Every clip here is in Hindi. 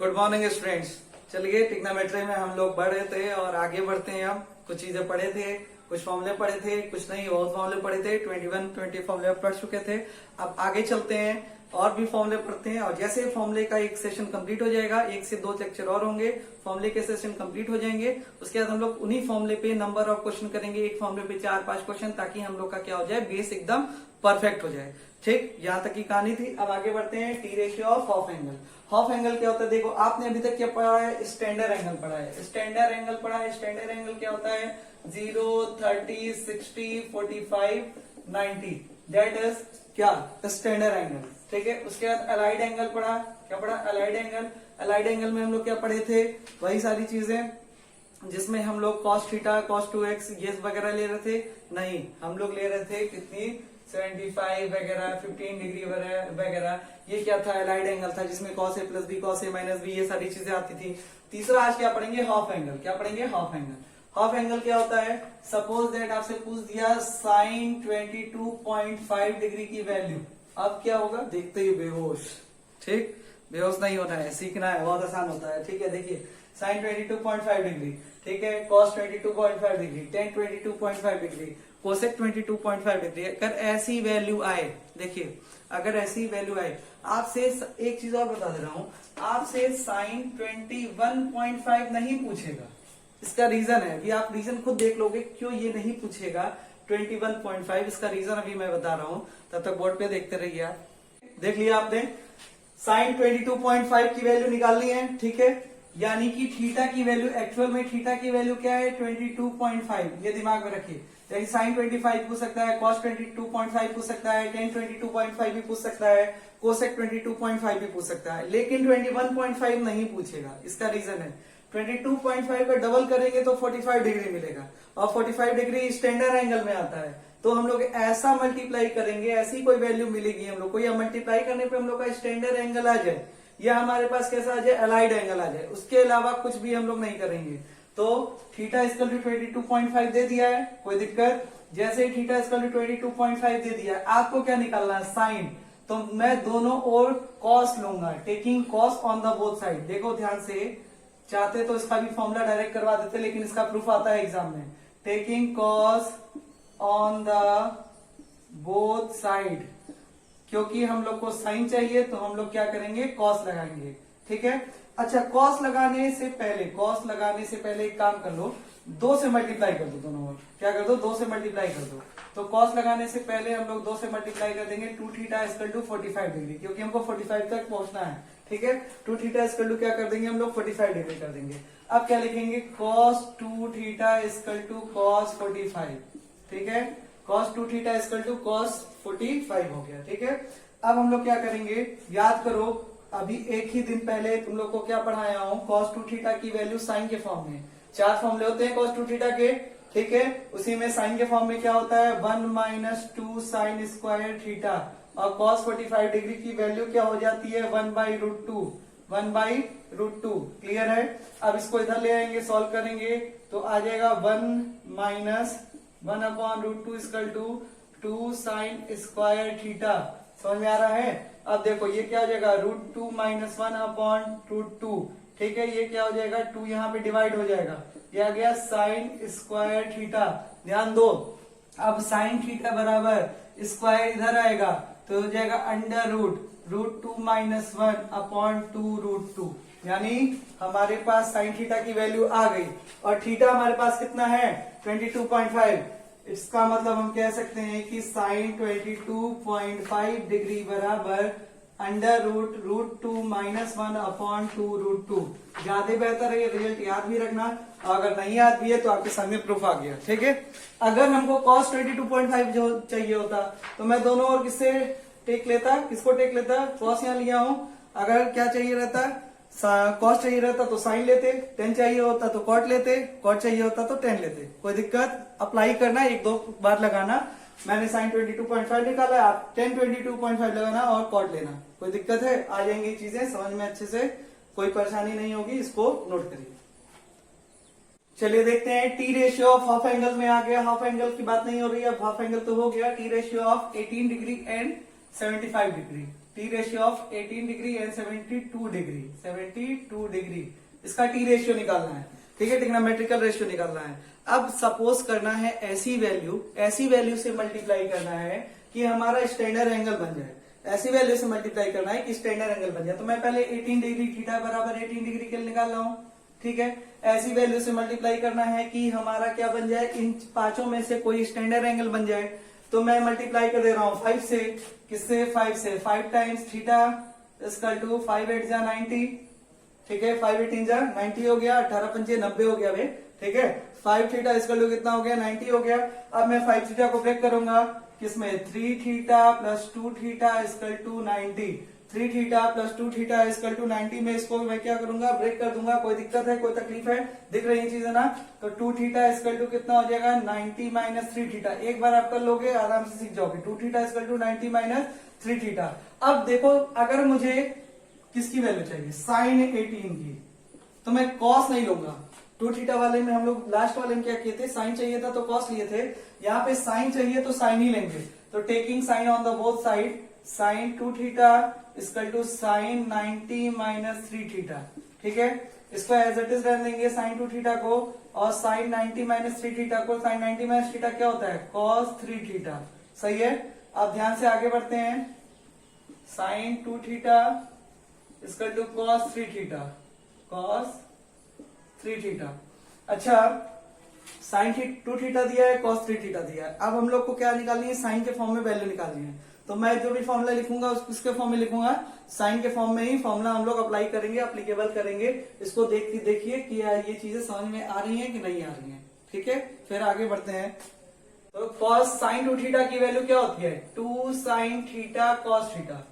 Good morning students. चलिए ट्रिग्नोमेट्री में हम लोग बढ़ रहे थे और आगे बढ़ते हैं। हम कुछ चीजें पढ़े थे, कुछ फॉर्मूले पढ़े थे, कुछ नहीं बहुत फॉर्मूले पढ़े थे। 20 फॉर्मूले पढ़ चुके थे। अब आगे चलते हैं और भी फॉर्मूले पढ़ते हैं। और जैसे फॉर्मूले का एक सेशन कंप्लीट हो जाएगा, 1 से 2 लेक्चर और होंगे, फॉर्मूले के सेशन कंप्लीट हो जाएंगे। उसके बाद हम लोग उन्हीं फॉर्मूले पे नंबर ऑफ क्वेश्चन करेंगे, एक फॉर्मूले पे 4-5 क्वेश्चन, ताकि हम लोग का क्या हो जाए, बेस एकदम परफेक्ट हो जाए। ठीक, यहाँ तक की कहानी थी। अब आगे बढ़ते हैं। T ratio of half angle. Half angle क्या होता है? देखो, आपने अभी तक क्या पढ़ा है? स्टैंडर्ड एंगल पढ़ा है। स्टैंडर्ड एंगल पढ़ा है। स्टैंडर्ड एंगल क्या होता है? 0, 30, 60, 45, 90। दैट इज क्या? Standard angle. ठीक है। उसके बाद अलाइड एंगल पढ़ा। क्या पढ़ा? Allied angle. अलाइड एंगल में हम लोग क्या पढ़े थे? वही सारी चीजें जिसमें हम लोग cos थीटा, cos 2x ये वगैरह ले रहे थे। नहीं, हम लोग ले रहे थे कितनी? 75 वगैरह, 15 डिग्री वगैरह। ये क्या था? अलाइड एंगल था, जिसमें cos a plus b, cos a minus b, ये सारी चीजें आती थी। तीसरा आज क्या पढ़ेंगे? Half angle. क्या पढ़ेंगे? Half angle. हाफ एंगल क्या होता है? सपोज दैट आपसे पूछ दिया साइन 22.5 डिग्री की वैल्यू। अब क्या होगा? देखते ही बेहोश। ठीक, बेहोश नहीं होना है, सीखना है, बहुत आसान होता है। ठीक है, देखिए साइन 22.5 डिग्री, ठीक है, cos 22.5 degree, tan 22.5 degree, cosec 22.5 degree. अगर ऐसी वैल्यू आए, देखिए अगर ऐसी वैल्यू आए, आपसे एक चीज और बता दे रहा हूं, आपसे साइन 21.5 नहीं पूछेगा। इसका रीजन है, अभी आप रीजन खुद देख लोगे क्यों ये नहीं पूछेगा 21.5। इसका रीजन अभी मैं बता रहा हूं, तब तक बोर्ड पे देखते रहिए आप। देख लिया आपने, साइन 22.5 की वैल्यू निकालनी है। ठीक है, यानी कि थीटा की वैल्यू, एक्चुअल में थीटा की वैल्यू क्या है? 22.5। ये दिमाग में रखिए। यानी साइन 25 पूछ सकता है, cos 22.5 पूछ सकता है, tan 22.5 भी पूछ सकता है, कोसेक 22.5 भी पूछ सकता है, लेकिन 21.5 नहीं पूछेगा। इसका रीजन है 22.5 का डबल करेंगे तो 45 डिग्री मिलेगा, और 45 डिग्री स्टैंडर्ड एंगल में आता है। तो हम लोग ऐसा मल्टीप्लाई करेंगे, ऐसी कोई वैल्यू मिलेगी हम लोग को, या मल्टीप्लाई करने पे हम लोग का स्टैंडर्ड एंगल आ जाए, या हमारे पास कैसा आ जाए? अलाइड एंगल आ जाए। उसके अलावा कुछ भी हम लोग नहीं करेंगे। तो थीटा इक्वल टू 22.5 दे दिया है, कोई दिक्कत? जैसे ही थीटा इक्वल टू 22.5 दे दिया है, आपको क्या निकालना है? साइन। तो मैं दोनों ओर कॉस लूंगा, taking cos on the both side. देखो ध्यान से, चाहते तो इसका भी फॉर्मूला डायरेक्ट करवा देते, लेकिन इसका प्रूफ आता है एग्जाम में। Taking cos on the both side, क्योंकि हम लोग को साइन चाहिए तो हम लोग क्या करेंगे? कॉस लगाएंगे। ठीक है। अच्छा, कॉस लगाने से पहले एक काम कर लो, 2 से मल्टीप्लाई कर दो दोनों ओर। क्या कर दो? 2 से मल्टीप्लाई कर दो। तो कॉस लगाने से पहले हम लोग 2 से मल्टीप्लाई कर देंगे। 2 थीटा इक्वल टू 45 डिग्री, क्योंकि हमको 45 तक पहुंचना है। ठीक है, 2 थीटा इक्वल टू क्या कर देंगे हम लोग? 45 डिग्री कर देंगे। अब क्या लिखेंगे? cos 2 theta equal to cos 45। ठीक है, cos 2 theta equal to cos 45 हो गया। ठीक है, अब हम लोग क्या करेंगे? याद करो, अभी एक ही दिन पहले तुम लोग को क्या पढ़ाया हूं? cos 2 थीटा की वैल्यू साइन के फॉर्म में। 4 फॉर्मूले होते हैं cos 2 थीटा के। ठीक है, उसी में साइन के फॉर्म में क्या होता है? 1 माइनस 2 साइन स्क्वायर थीटा, और cos 45 डिग्री की वैल्यू क्या हो जाती है? 1/√2। 1/√2। क्लियर है? अब इसको इधर ले आएंगे, सॉल्व करेंगे तो आ जाएगा 1 minus 1/√2 equal to 2 sine square theta. समझ में आ रहा है? अब देखो ये क्या हो जाएगा? √2 माइनस 1/√2। ठीक है, ये क्या हो जाएगा? 2 यहाँ पे डिवाइड हो जाएगा, ये आ गया साइन स्क्वायर थीटा। ध्यान दो, अब साइन थीटा बराबर स्क्वायर इधर आएगा तो हो जाएगा √2 माइनस 1/2√2। यानी हमारे पास साइन थीटा की वैल्यू आ गई, और थीटा हमारे पास कितना है? 22.5। इसका मतलब हम कह सकते हैं कि साइन 22.5 डिग्री बराबर √2 माइनस 1/2√2। ज्यादा बेहतर है, ये रिजल्ट याद भी रखना। अगर नहीं याद भी है तो आपके सामने प्रूफ आ गया। ठीक है, अगर हमको cos 22.5 जो चाहिए होता तो मैं दोनों ओर किससे टेक लेता? किसको टेक लेता? cos यहाँ लिया हूं। अगर क्या चाहिए रहता? cos चाहिए रहता तो साइन लेते, tan चाहिए होता तो cot लेते, cot चाहिए होता तो tan लेते। कोई दिक्कत? अप्लाई करना, 1-2 बार लगाना। मैंने साइन 22.5 निकाला, आप tan 22.5 लगाना और cot लेना। कोई दिक्कत है? आ जाएंगी चीजें समझ में अच्छे से, कोई परेशानी नहीं होगी। इसको नोट करिए। चलिए देखते हैं। T ratio of half angle में आ गया। हाफ एंगल की बात नहीं हो रही है, अब हाफ एंगल तो हो गया। T ratio of 18 degree and 75 degree. T ratio of 18 degree and 72 degree, 72 degree, इसका टी रेशियो निकालना है, ठीक है, ट्रिग्नोमेट्रिकल रेशियो निकालना है। अब सपोज करना है ऐसी वैल्यू से मल्टीप्लाई करना है कि हमारा स्टैंडर्ड एंगल बन जाए, ऐसी वैल्यू से मल्टीप्लाई करना है कि स्टैंडर्ड एंगल बन जाए। तो मैं पहले 18 डिग्री थीटा बराबर 18 डिग्री के लिए निकाल रहा हूं, ठीक है। ऐसी वैल्यू से मल्टीप्लाई करना है कि हमारा क्या बन जाए, इन पांचों में से कोई स्टैंडर्ड एंगल बन जाए। तो मैं मल्टीप्लाई कर दे रहा हूं 5 से, किससे, 5 से, 5 टाइम्स थीटा इक्वल टू 5 8 जा 90, ठीक है, 5 18 जा 90 हो गया, 18 पंजे 90 हो गया भाई, ठीक है। 5 थीटा इक्वल टू कितना हो गया, 90 हो गया। अब मैं 5 थीटा को ब्रेक करूंगा किसमें, 3 theta plus 2 theta equal to 90, 3 theta plus 2 theta equal to 90 में इसको मैं क्या करूंगा, ब्रेक कर दूंगा। कोई दिक्कत है, कोई तकलीफ है, दिख रही चीज है ना। तो 2 थीटा इक्वल टू कितना हो जाएगा, 90 माइनस 3 थीटा। एक बार आप कर लोगे आराम से सीख जाओगे। 2 theta equal to 90 minus 3 theta. अब देखो अगर मुझे किसकी वैल्यू चाहिए, साइन 18 की, तो मैं कॉस नहीं लूंगा। 2 थीटा वाले में हम लोग लास्ट वाले में क्या किए थे, साइन चाहिए था तो कॉस लिए थे। यहाँ पे साइन चाहिए तो साइन ही लेंगे। तो taking sine on the both side, sine 2 theta equal to sine 90 minus 3 theta, ठीक है। इसको एज इट इज रहने देंगे साइन 2 थीटा को, और साइन 90 माइनस 3 थीटा को। साइन 90 माइनस थीटा क्या होता है, कॉस 3 थीटा, सही है। अब ध्यान से आगे बढ़ते हैं, sine 2 theta equal to cos 3 theta, cos 3 theta. अच्छा, साइन 2 थीटा दिया है, कॉस 3 थीटा दिया है। अब हम लोग को क्या निकालनी है, साइन के फॉर्म में वैल्यू निकालनी है। तो मैं जो भी फॉर्मूला लिखूंगा उसके फॉर्म में लिखूंगा, साइन के फॉर्म में ही फॉर्मूला हम लोग अप्लाई करेंगे, अप्लीकेबल करेंगे। इसको देखिए कि ये चीजें समझ में आ रही हैं कि नहीं आ रही हैं, ठीक है। फिर आगे बढ़ते हैं। तो कॉस साइन 2 थीटा की वैल्यू क्या होती है, 2 साइन थीटा कॉस थीटा।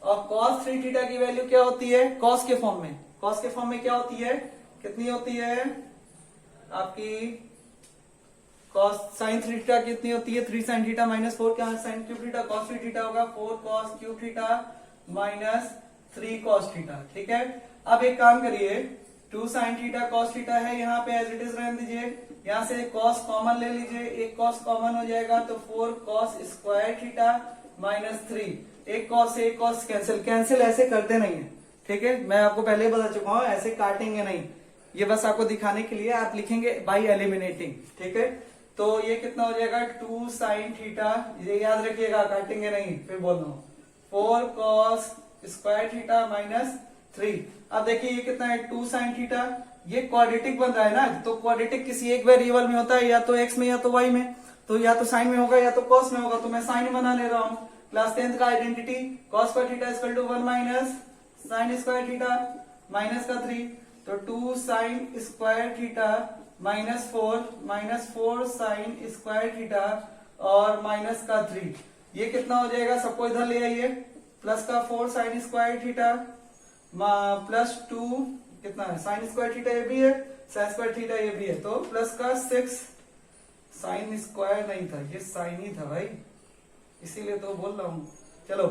और कॉस 3 थीटा की वैल्यू क्या होती है, कॉस के फॉर्म में, कॉस के फॉर्म में क्या होती है, कितनी होती है आपकी, कॉस साइन 3 थीटा कितनी होती है, 3 साइन थीटा माइनस 4 क्या sine cube theta, cos 3 theta होगा 4 cos cube theta minus 3 cos theta, ठीक है। अब एक काम करिए, 2 साइन थीटा कॉस थीटा है, यहाँ पे एज इट इज रहने दीजिए। यहाँ से कॉस कॉमन ले लीजिए, एक कॉस कॉमन हो जाएगा तो 4 कॉस स्क्वायर थीटा माइनस 3, एक कॉस से एक कॉस कैंसिल ऐसे करते नहीं है, ठीक है। मैं आपको पहले ही बता चुका हूं, ऐसे काटेंगे नहीं, ये बस आपको दिखाने के लिए आप लिखेंगे बाई एलिमिनेटिंग, ठीक है। तो ये कितना हो जाएगा, 2 साइन थीटा, ये याद रखिएगा, काटेंगे नहीं, फिर बोल रहा हूँ, 4 कॉस स्क्वायर थीटा माइनस 3। अब देखिए ये कितना है, 2 साइन थीटा, ये क्वाड्रेटिक बन रहा है ना। तो क्वाड्रेटिक किसी एक वेरिएबल में होता है, या तो एक्स में या तो वाई में, तो या तो साइन में होगा या तो कॉस में होगा। तो मैं साइन बना ले रहा हूँ। क्लास 10th का identity, cos square theta equal to 1 minus sine square theta minus का 3, तो 2 sine square theta minus 4 sine square theta और माइनस का 3। ये कितना हो जाएगा, सबको इधर ले आइए, प्लस का 4 साइन स्क्वायर थीटा प्लस 2 कितना है, साइन स्क्वायर थीटा ये भी है, साइन स्क्वायर थीटा ये भी है, तो प्लस का 6 साइन स्क्वायर नहीं था, ये साइन ही था भाई, इसीलिए तो बोल रहा हूं। चलो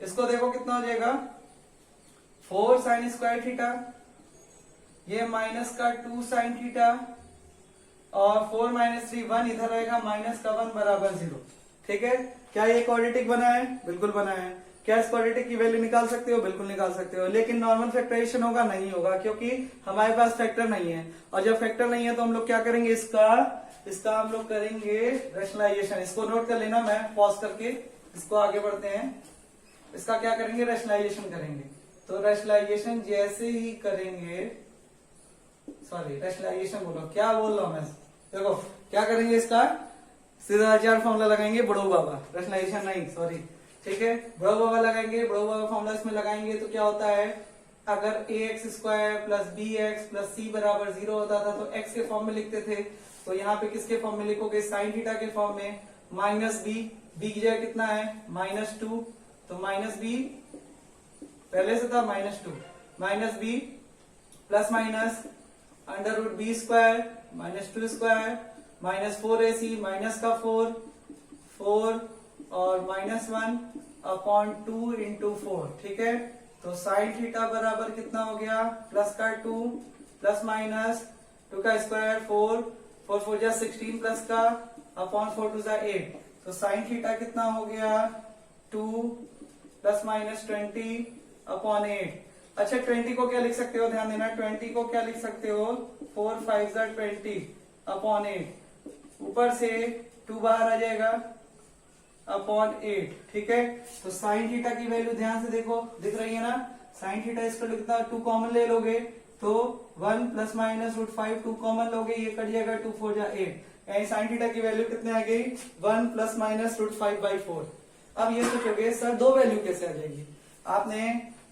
इसको देखो कितना हो जाएगा, 4 साइन स्क्वायर थीटा, ये माइनस का 2 साइन थीटा और 4 माइनस 3 1 इधर रहेगा, माइनस का 1 बराबर 0, ठीक है। क्या ये क्वाड्रेटिक बना है, बिल्कुल बना है। क्या इस क्वाड्रेटिक की वैल्यू निकाल सकते हो, बिल्कुल निकाल सकते हो। लेकिन नॉर्मल फैक्टराइजेशन होगा, नहीं होगा, क्योंकि हमारे पास फैक्टर नहीं है। और जब फैक्टर नहीं है तो हम लोग क्या करेंगे, इसका हम लोग करेंगे रैशनलाइजेशन। इसको नोट कर लेना, मैं पॉज करके इसको आगे बढ़ते हैं। इसका क्या करेंगे, रैशनलाइजेशन करेंगे। तो रैशनलाइजेशन जैसे ही करेंगे, सॉरी रैशनलाइजेशन बोलो, क्या बोल रहा हूं मैं, देखो क्या करेंगे, इसका सीधा 4 फॉर्मूला लगाएंगे, बड़ो बाबा, रैशनलाइजेशन नहीं, सॉरी, ठीक है। बड़ो बाबा लगाएंगे, बड़ो बाबा फॉर्मूला इसमें लगाएंगे तो क्या होता है, अगर ax square plus b x plus c बराबर 0 होता था तो x के फॉर्म में लिखते थे। तो यहाँ पे किसके फॉर्म में लिखोगे, साइन थीटा के फॉर्म में, माइनस बी की जगह कितना है, -2, तो माइनस बी पहले से था -2, minus b plus minus under root b square minus 2 square minus 4ac minus का 4 और -1 अपॉन 2 इंटू 4, ठीक है। तो साइन थीटा बराबर कितना हो गया, प्लस का 2 प्लस माइनस 2 का स्क्वायर 4 4 जा 16 प्लस का अपॉन 4 2 जा 8। तो साइन थीटा कितना हो गया, 2 प्लस माइनस 20/8। अच्छा 20 को क्या लिख सकते हो, ध्यान देना, 20 को क्या लिख सकते हो, 4 5 20/8। ऊपर से 2 बाहर आ जाएगा अपॉन 8। ठीक है, तो साइन थीटा की वैल्यू ध्यान से देखो, दिख रही है ना, साइन थीटा इसको लिखता 2 कॉमन ले लोगे तो 1 प्लस माइनस √5, 2 कॉमन लोगे ये कट जाएगा, 2 4 जा 8, यानी साइन थीटा की वैल्यू कितने आ गई, 1 प्लस माइनस √5/4। अब ये सोचोगे सर दो वैल्यू कैसे आ जाएगी, आपने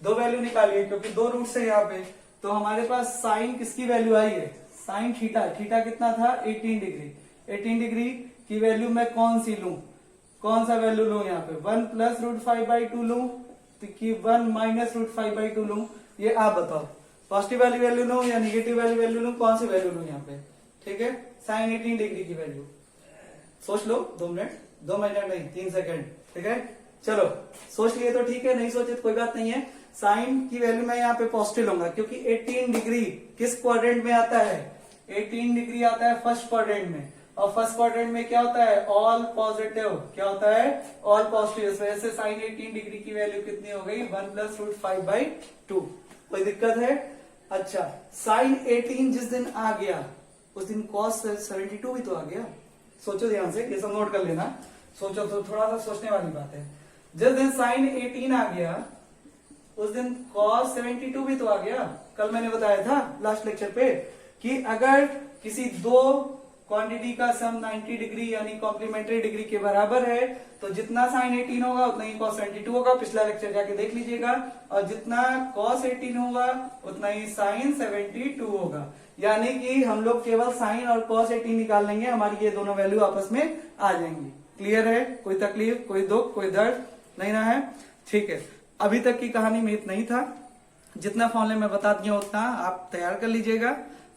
दो वैल्यू निकाली है क्योंकि दो रूट है यहाँ पे, तो हमारे पास साइन किसकी वैल्यू आई है, साइन थीटा, थीटा कितना था 18 डिग्री, 18 डिग्री की वैल्यू मैं कौन सी लूं, कौन सा वैल्यू लूं यहाँ पे, 1 प्लस √5/2 लूं कि 1 माइनस √5/2 लूं, ये आप बताओ, पॉजिटिव वाली वैल्यू लूं या निगेटिव वाली वैल्यू लूं, कौन सी वैल्यू लूं यहाँ पे। ठीक है, साइन 18 डिग्री की वैल्यू सोच लो, 2 मिनट, 2 मिनट नहीं 3 सेकेंड। ठीक है, चलो सोच लिए तो ठीक है, नहीं सोचे तो कोई बात नहीं है। साइन की वैल्यू मैं यहाँ पे पॉजिटिव लूंगा क्योंकि 18 डिग्री किस क्वाड्रेंट में आता है, 18 डिग्री आता है फर्स्ट क्वाड्रेंट में, और फर्स्ट क्वाड्रेंट में क्या होता है, ऑल पॉजिटिव, क्या होता है, ऑल पॉजिटिव। इस वजह से साइन 18 डिग्री की वैल्यू कितनी हो गई, 1 प्लस √5/2। कोई दिक्कत है। अच्छा साइन 18 जिस दिन आ गया उस दिन कॉस 72 भी तो आ गया, सोचो ध्यान से, ये सब नोट कर लेना, सोचो तो थोड़ा सा सोचने वाली बात है। जिस दिन साइन 18 आ गया उस दिन कॉस 72 भी तो आ गया। कल मैंने बताया था लास्ट लेक्चर पे कि अगर किसी दो क्वांटिटी का सम 90 डिग्री यानी कॉम्प्लीमेंट्री डिग्री के बराबर है तो जितना साइन 18 होगा उतना ही कॉस 72 होगा, पिछला लेक्चर जाके देख लीजिएगा, और जितना कॉस 18 होगा उतना ही साइन 72 होगा। यानी कि हम लोग केवल साइन और कॉस 18 निकाल लेंगे, हमारी ये दोनों वैल्यू आपस में आ जाएंगी। क्लियर है, कोई तकलीफ, कोई दुख, कोई दर्द नहीं ना है। ठीक है, अभी तक की कहानी में इतना ही था, जितना फॉर्मूले में बता दिया उतना आप तैयार कर लीजिएगा।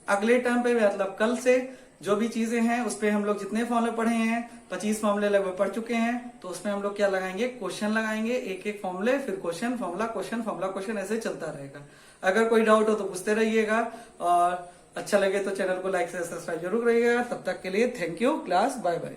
अगले टर्म पे मतलब कल से जो भी चीजें हैं उस पे हम लोग जितने फॉर्मूले पढ़े हैं 25 फॉर्मूले लगभग पढ़ चुके हैं, तो उसमें हम लोग क्या लगाएंगे, क्वेश्चन लगाएंगे, एक एक फॉर्मूले, फिर question formula question formula question, ऐसे चलता रहेगा। अगर कोई डाउट हो तो पूछते रहिएगा, और अच्छा लगे तो चैनल को लाइक से सब्सक्राइब जरूर करिएगा। तब तक के लिए thank you, class bye bye.